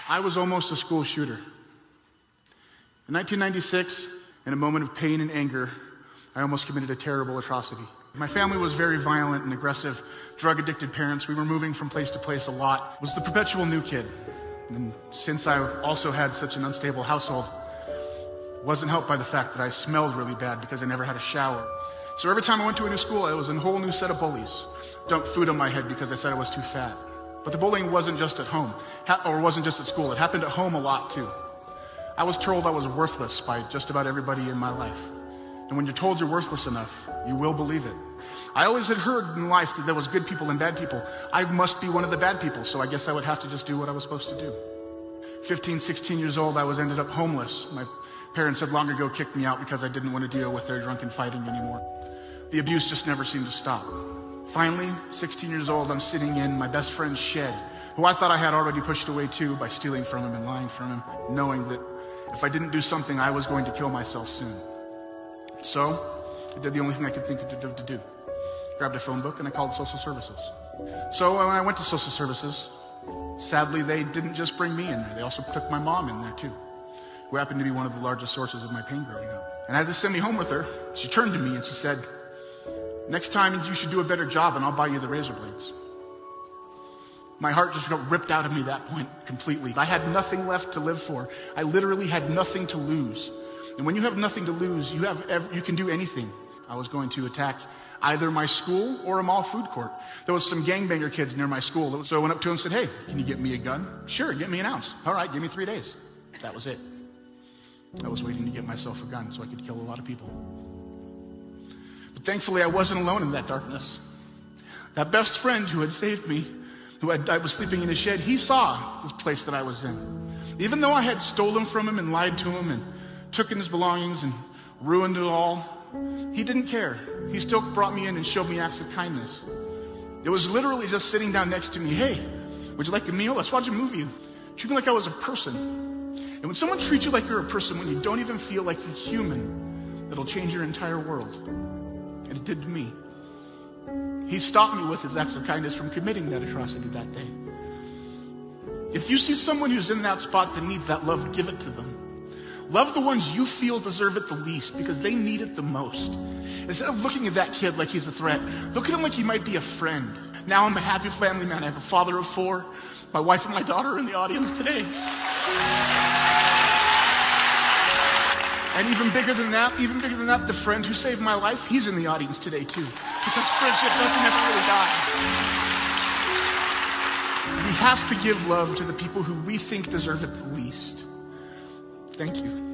I was almost a school shooter. In 1996, in a moment of pain and anger, I almost committed a terrible atrocity. My family was very violent and aggressive, drug-addicted parents. We were moving from place to place a lot. Was the perpetual new kid. And since I also had such an unstable household, wasn't helped by the fact that I smelled really bad because I never had a shower. So every time I went to a new school, I was in a whole new set of bullies. Dumped food on my head because I said I was too fat. But the bullying wasn't just at home, or wasn't just at school. It happened at home a lot too. I was told I was worthless by just about everybody in my life. And when you're told you're worthless enough, you will believe it. I always had heard in life that there was good people and bad people. I must be one of the bad people, so I guess I would have to just do what I was supposed to do. 15, 16 years old, I ended up homeless. My parents had long ago kicked me out because I didn't want to deal with their drunken fighting anymore. The abuse just never seemed to stop. Finally, 16 years old, I'm sitting in my best friend's shed, who I thought I had already pushed away too by stealing from him and lying from him, knowing that if I didn't do something, I was going to kill myself soon. So, I did the only thing I could think to do. Grabbed a phone book and I called social services. So when I went to social services, sadly, they didn't just bring me in there. They also took my mom in there too, who happened to be one of the largest sources of my pain growing up. And as they sent me home with her, she turned to me and she said, "Next time you should do a better job and I'll buy you the razor blades." My heart just got ripped out of me at that point completely. I had nothing left to live for. I literally had nothing to lose. And when you have nothing to lose, you can do anything. I was going to attack either my school or a mall food court. There was some gangbanger kids near my school. So I went up to him and said, "Hey, can you get me a gun?" "Sure, get me an ounce." "All right, give me 3 days." That was it. I was waiting to get myself a gun so I could kill a lot of people. But thankfully, I wasn't alone in that darkness. That best friend who had saved me, I was sleeping in his shed, he saw this place that I was in. Even though I had stolen from him and lied to him and taken his belongings and ruined it all, he didn't care. He still brought me in and showed me acts of kindness. It was literally just sitting down next to me. "Hey, would you like a meal? Let's watch a movie." Treat me like I was a person. And when someone treats you like you're a person, when you don't even feel like you're human, it'll change your entire world. And it did to me. He stopped me with his acts of kindness from committing that atrocity that day. If you see someone who's in that spot that needs that love, give it to them. Love the ones you feel deserve it the least because they need it the most. Instead of looking at that kid like he's a threat, look at him like he might be a friend. Now I'm a happy family man. I have a father of 4. My wife and my daughter are in the audience today. And even bigger than that, the friend who saved my life, he's in the audience today too. Because friendship doesn't have to really die. We have to give love to the people who we think deserve it the least. Thank you.